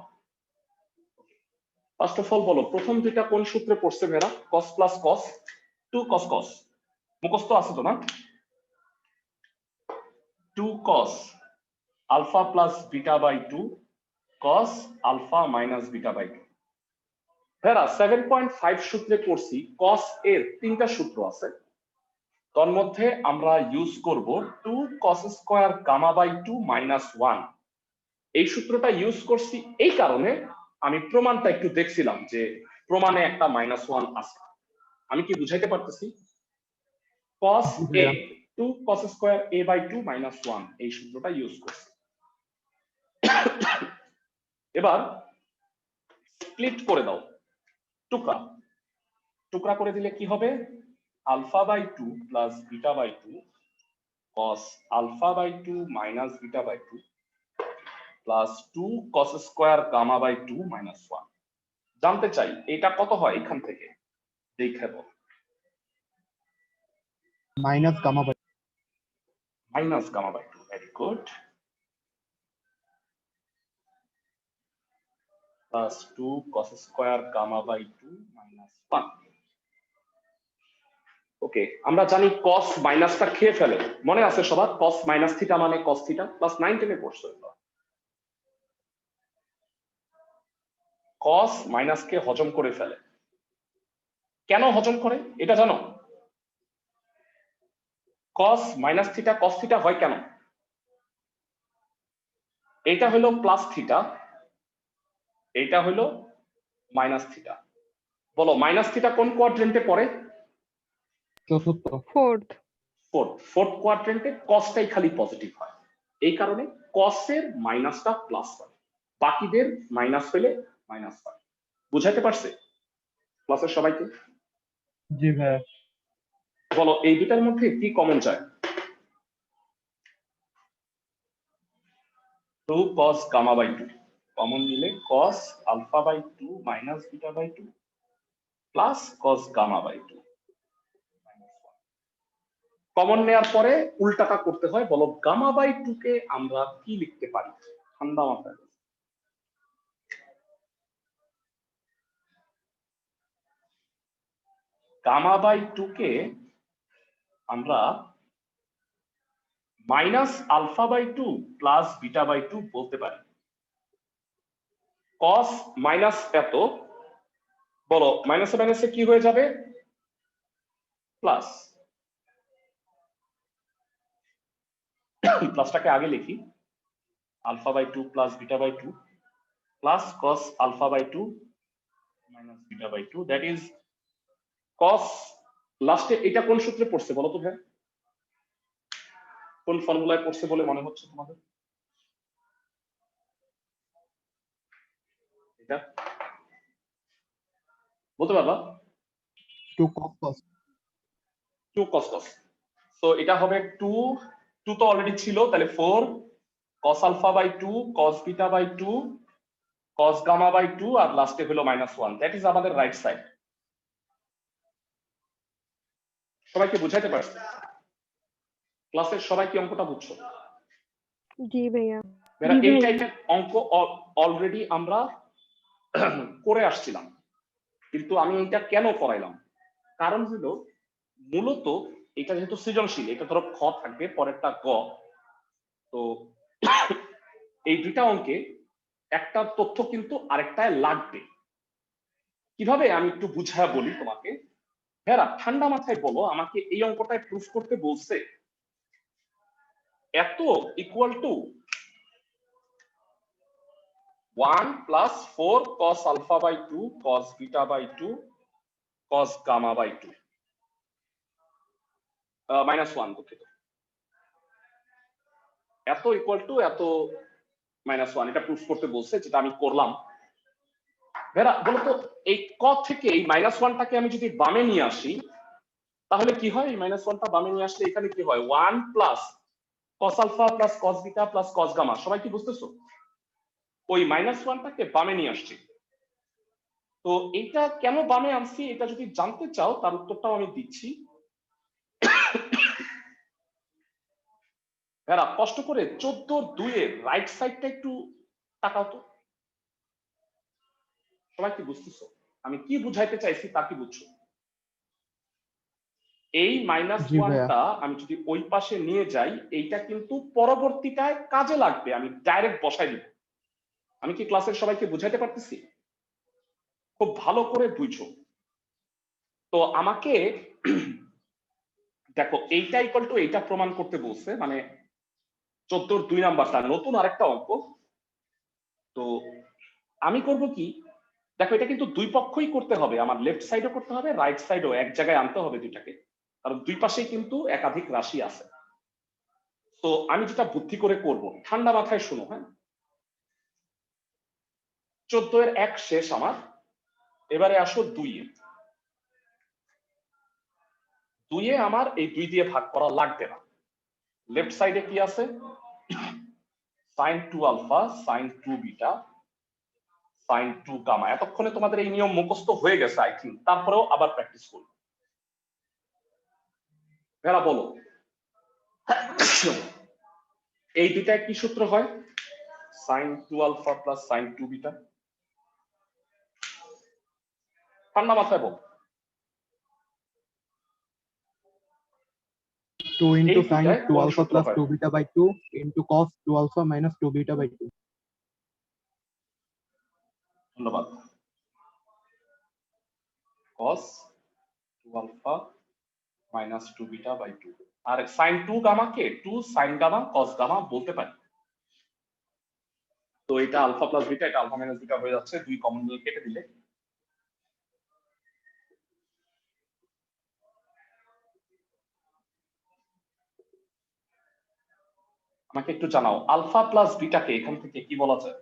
First of all বলো প্রথম দুইটা কোন সূত্রে পড়ছে মেয়েরা? cos plus cos 2 cos cos মুখস্থ আছে তো না? 2 cos alpha plus beta by 2 cos alpha minus beta by 2। মেয়েরা 7.5 সূত্রে পড়ছি cos এর তিনটা সূত্র আছে, তার মধ্যে আমরা ইউজ করব 2 cos square gamma by 2 minus 1। এই সূত্রটা ইউজ করছি এই কারণে আমি প্রমাণটা একটু দেখছিলাম যে প্রমাণে একটা মাইনাস 1 আছে। আমি কি বুঝাইতে পারতেছি? cos a 2 cos square a by 2 minus 1 এই সূত্রটা ইউজ করছি। এবার স্প্লিট করে দাও, টুকরা টুকরা করে দিলে কি হবে? Alpha by 2 plus beta by 2 cos alpha by 2 minus beta by 2 plus 2 cos square gamma by 2 minus 1। জানতে চাই এটা কত হয় এখান থেকে দেখে দাও। Minus gamma by minus gamma by 2, very good, plus 2 cos square gamma by 2 minus 1। Okay, আমরা জানি cos মাইনাসটা খেয়ে ফেলে, মনে আছে সবার? cos মাইনাস থিটা মানে cos থিটা, ক্লাস 9 10 এ পড়ছো এটা। cos মাইনাসকে হজম করে ফেলে। কেন হজম করে এটা জানো? cos minus theta cos theta হয় কেন? এটা হলো প্লাস থিটা, এটা হলো মাইনাস থিটা। বলো মাইনাস থিটা কোন কোয়াড্রেন্টে পড়ে? চতুর্থ। ফোর্থ। ফোর্থ কোয়াড্রেন্টে কসটাই খালি পজিটিভ হয়, এই কারণে কস এর মাইনাসটা প্লাস হয়, বাকিদের মাইনাস হলে মাইনাস হয়। বুঝাইতে পারছে ক্লাসের সবাইকে? জি ভাইয়া। বলো এই দুটার মধ্যে কি কমন যায়? 2 cos গামা বাই 2 কমন নিলে cos alpha by 2 minus beta by 2 plus cos gamma by 2। Common নেওয়ার পরে উল্টাটা করতে হয়। বলো গামা বাই 2 কে আমরা কি লিখতে পারি? ঠান্ডা মাথায় গামা বাই 2 কে আমরা minus alpha by 2 plus beta by 2 বলতে পারি। cos মাইনাস এত, বলো মাইনাসে মাইনাসে কি হয়ে যাবে? প্লাস। প্লাসটাকে আগে লিখি, alpha by 2 plus beta by 2 plus cos alpha by 2 minus beta by 2, that is cos। লাস্টে এটা কোন সূত্রে পড়ছে বলো তো ভাই? কোন ফর্মুলায় পড়ছে বলে মনে হচ্ছে তোমাদের? এটা বলতে পারবা? 2 cos cos 2 cos cos, so এটা হবে 2 2 তো অলরেডি ছিল, তাহলে 4 cos alpha by 2 cos beta by 2 cos gamma by 2 আর লাস্টে হলো -1, দ্যাট ইজ আমাদের রাইট সাইড। সবাইকে বুঝাইতে পারছি? ক্লাসের সবাই কি অঙ্কটা বুঝছো? জি ভাইয়া। মেরা এই টাইপের অঙ্ক অলরেডি আমরা করে আসছিলাম, কিন্তু আমি এটা কেন করাইলাম? কারণ হলো মূলত এটা যেহেতু সৃজনশীল, এটা ধরো খ থাকবে পরেরটা গ, তো এই দুইটা অঙ্কে একটা তথ্য কিন্তু আরেকটায় লাগবে। কিভাবে আমি একটু বুঝায় বলি তোমাকে। হেরা ঠান্ডা মাথায় বলো, আমাকে এই অঙ্কটায় প্রুফ করতে বলছে এত equal to 1 plus 4 cos alpha by 2 cos beta by 2 cos gamma by 2 -1 দুঃখিত, এত ইকুয়াল টু এত -1, এটা প্রুফ করতে বলছে, যেটা আমি করলাম। ভেরা বলতো এই ক থেকে এই -1টাকে আমি যদি বামে নিয়ে আসি তাহলে কি হয়? এই -1টা বামে নিয়ে আসলে এখানে কি হয়? 1 plus cos alpha plus cos beta plus cos gamma। সবাই কি বুঝতেছো? ওই -1টাকে বামে নিয়ে আসছি। তো এটা কেন বামে আনছি এটা যদি জানতে চাও তার উত্তরটাও আমি দিচ্ছি। ভেরা কষ্ট করে 14/2 এর রাইট সাইডটা একটু তাকাও তো। সবাই কি বুঝতেছো আমি কি বুঝাইতে চাইছি তা কি বুঝছো? এই জি ভাইয়া। -1টা আমি যদি ওই পাশে নিয়ে যাই এইটা কিন্তু পরবর্তীটায় কাজে লাগবে, আমি ডাইরেক্ট বসাই দিব। আমি কি ক্লাসের সবাইকে বুঝাইতে পারতেছি? খুব ভালো করে বুঝো। তো আমাকে দেখো এইটা ইকুয়াল টু এইটা প্রমাণ করতে বলছে, মানে 14/2 নাম্বারটা নতুন আরেকটা অঙ্ক। তো আমি করব কি, দেখো এটা কিন্তু দুই পক্ষই করতে হবে, আমার লেফট সাইডও করতে হবে, রাইট সাইডও এক জায়গায় আনতে হবে দুইটাকে, কারণ দুই পাশেই কিন্তু একাধিক রাশি আছে। তো আমি যেটা বুদ্ধি করে করব, ঠান্ডা মাথায় শুনো। হ্যাঁ, 14 এর 1 শেষ আমার, এবারে আসো 2 এ। 2 এ আমার এই 2 দিয়ে ভাগ করা লাগবে না। লেফট সাইডে কি আছে? sin 2 alpha sin 2 beta sin 2 gamma. এতক্ষণে তোমাদের এই নিয়ম মুখস্থ হয়ে গেছে আই থিঙ্ক, তারপরেও আবার প্র্যাকটিস করি। ভেরা বলো এই দুটায় কি সূত্র হয়? sin 2 alpha plus sin 2 beta. ঠান্ডা মাথায় বল। 2 এই into sin দুটায় 2 কোন alpha সূত্র plus হয়? 2 beta by 2 into cos 2 alpha minus 2 beta by 2. ধন্যবাদ। cos 2 alpha minus 2 beta by 2, আর sin 2 গামাকে 2 sin গামা cos গামা বলতে পারি। তো এটা আলফা প্লাস বিটা, এটা আলফা মাইনাস বিটা হয়ে যাচ্ছে, দুই কমন নিয়ে কেটে দিলে আমাকে একটু জানাও আলফা প্লাস বিটাকে এখান থেকে কি বলা যায়?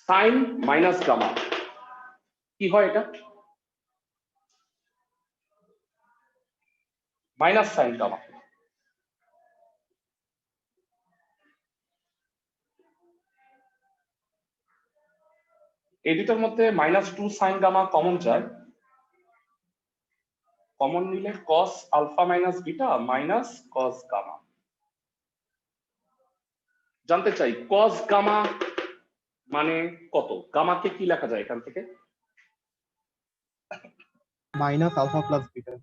সাইন মাইনাস গামা কি হয়? এটা মাইনাস সাইন গামা। এই দুটার মধ্যে -2 সাইন গামা কমন যায়, কমন নিলে cos alpha minus beta minus cos gamma. জানতে চাই cos গামা মানে কত? গামাকে কি লেখা যায় এখান থেকে? Minus alpha plus beta.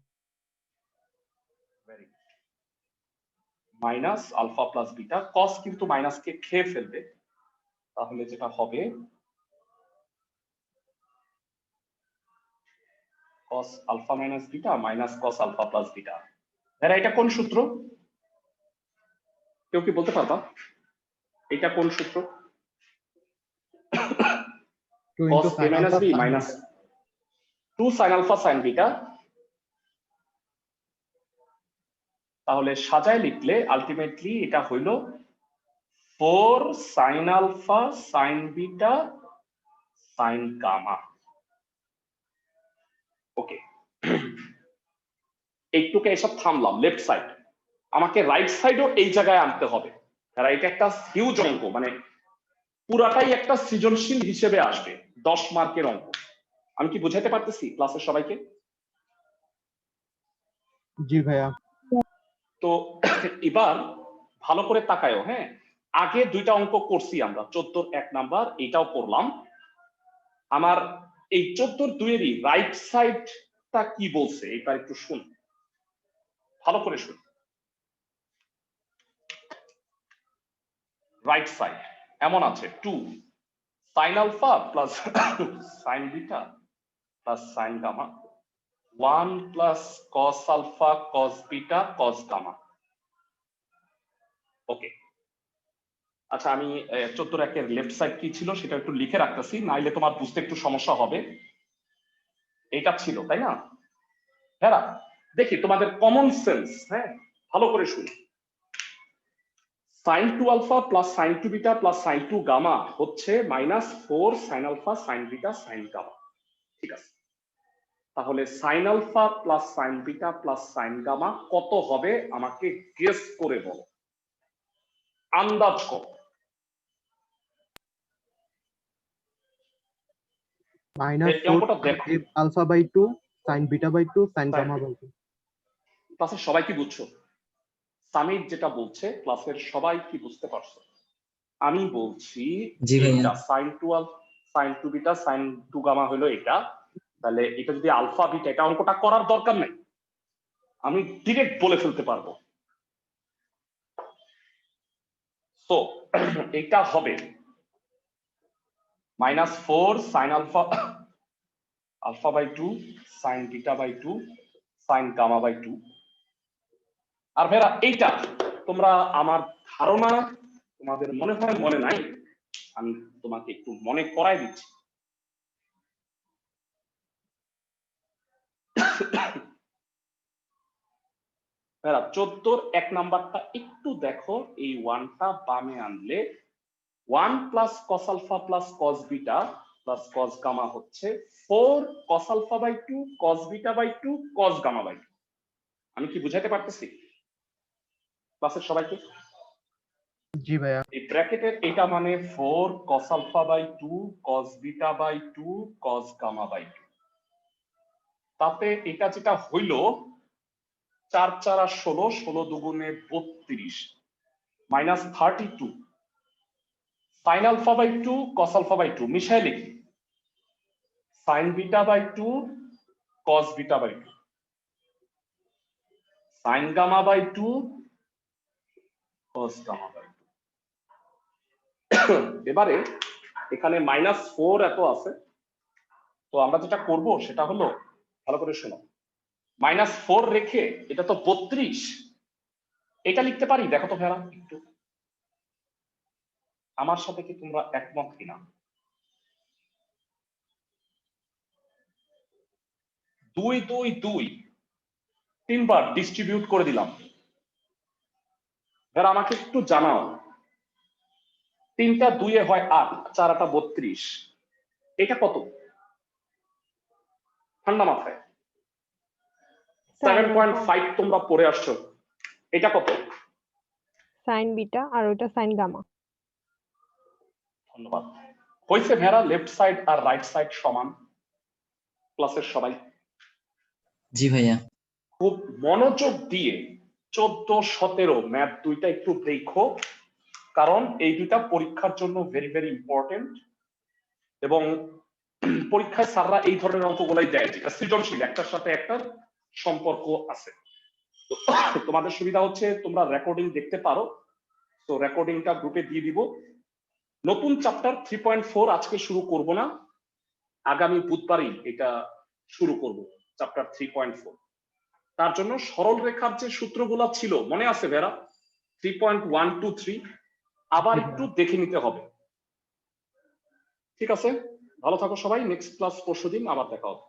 Minus alpha plus beta. cos কিন্তু মাইনাসকে খেয়ে ফেলবে, তাহলে যেটা হবে cos alpha minus beta minus cos alpha plus beta. এরা এটা কোন সূত্র? কেউ কি বলতে পারবা এটা কোন সূত্র? 2 cos into a sin minus alpha b sin minus beta. 2 sin alpha sin beta। তাহলে সাজায় লিখলে আলটিমেটলি এটা হইল 4 sin alpha sin beta sin gamma। ওকে, একটুকে এসব থামলাম। লেফট সাইড আমাকে রাইট সাইডও এই জায়গায় আনতে হবে। আর এটা একটা হিউজ অঙ্ক, মানে পুরাটাই একটা সৃজনশীল হিসেবে আসবে, 10 মার্কের অঙ্ক। আমি কি বুঝাইতে পারতেছি ক্লাসের সবাইকে? জি ভাইয়া। তো এবার ভালো করে তাকায়ও। হ্যাঁ, আগে দুইটা অঙ্ক করছি আমরা, 14 1 নাম্বার, এটাও করলাম। আমার এই 14/2 এরই রাইট সাইড চারটা কি বলছে এটা একটু শুন, ভালো করে শুন। রাইট সাইড এমন আছে 2 sine alpha plus sine beta plus sine gamma 1 plus cos alpha cos beta cos gamma. Okay, আচ্ছা আমি 14 একের লেফট সাইড কি ছিল সেটা একটু লিখে রাখতেছি, নাইলে তোমার বুঝতে একটু সমস্যা হবে। এটা ছিল তাই না? হ্যাঁ, দেখি তোমাদের কমন সেন্স, হ্যাঁ ভালো করে শুনি। Sine 2 alpha plus sine 2 beta plus sine 2 gamma হচ্ছে -4 sine alpha sine beta sine gamma. ঠিক আছে, তাহলে sine alpha plus sine beta plus sine gamma কত হবে আমাকে গেস করে বলো, আন্দাজ করো। এই অঙ্কটা দেখো। -4 alpha by 2 sin beta by 2 sin gamma by 2। ক্লাসের সবাই কি বুঝছো? সামিদ যেটা বলছে ক্লাসের সবাই কি বুঝতে পারছো? আমি বলছি জি ভাইয়া। এটা sine 2 sine 2 beta sine 2 gamma হলো এটা, তাহলে এটা যদি আলফা বিটা, এটা অঙ্কটা করার দরকার নেই, আমি ডিরেক্ট বলে ফেলতে পারবো। তো এটা হবে -4 sine alpha alpha by 2 sine beta by 2 sine gamma by 2। আর ভাইরা এইটা তোমরা, আমার ধারণা তোমাদের মনে হয় মনে নাই, আমি তোমাকে একটু মনে করাই দিচ্ছি। ভাইরা 14 এক নাম্বারটা একটু দেখো, এই 1টা বামে আনলে 1 plus cos alpha plus cos beta plus cos gamma হচ্ছে 4 cos alpha by 2 cos beta by 2 cos gamma by 2। আমি কি বুঝাতে পারতেছি ক্লাসের সবাইকে? জি ভাইয়া। এই ব্র্যাকেটের এটা মানে 4 cos alpha by 2 cos beta by 2 cos gamma by 2। তাতে এটা যেটা হইল 4 4 আর 16, 16 দুগুণে 32 -32 sin alpha by 2 cos alpha by 2 মিশাই লিখি sin beta by 2 cos beta by 2 sin gamma by 2 cos gamma by 2। এবারে এখানে -4 এত আছে, তো আমরা যেটা করব সেটা হলো, ভালো করে শোনো, -4 রেখে এটা তো 32, এটা লিখতে পারি? দেখো তো ভেড়া একটু, আমার সাথে কি তোমরা একমত কিনা? 2 2 2 তিনবার ডিস্ট্রিবিউট করে দিলাম। ভেড়া আমাকে একটু জানাও, 3টা 2 এ হয় 8, 4 8 32, এটা কত? ঠান্ডা মাথায় 7.5 তোমরা পড়ে আসছো, এটা কত? সাইন বিটা আর ওটা সাইন গামা। ধন্যবাদ। হয়েছে ভেড়া, লেফট সাইড আর রাইট সাইড সমান? ক্লাসের সবাই জি ভাইয়া। খুব মনোযোগ দিয়ে 14 17 ম্যাথ দুইটা একটু দেখো, কারণ এই দুইটা পরীক্ষার জন্য ভেরি ভেরি ইম্পর্টেন্ট, এবং পরীক্ষায় স্যাররা এই ধরনের অঙ্কগুলাই দেয় যেটা সৃজনশীল, একটার সাথে একটার সম্পর্ক আছে। তো তোমাদের সুবিধা হচ্ছে তোমরা রেকর্ডিং দেখতে পারো, তো রেকর্ডিংটা গ্রুপে দিয়ে দিব। নতুন চ্যাপ্টার 3.4 আজকে শুরু করব না, আগামী বুধবারই এটা শুরু করব চ্যাপ্টার 3.4। তার জন্য সরল রেখার যে সূত্রগুলো ছিল মনে আছে ভেরা? 3.1 to 3 আবার একটু দেখে নিতে হবে। ঠিক আছে, ভালো থাকো সবাই, নেক্সট ক্লাস পরশুদিন আবার দেখা হবে।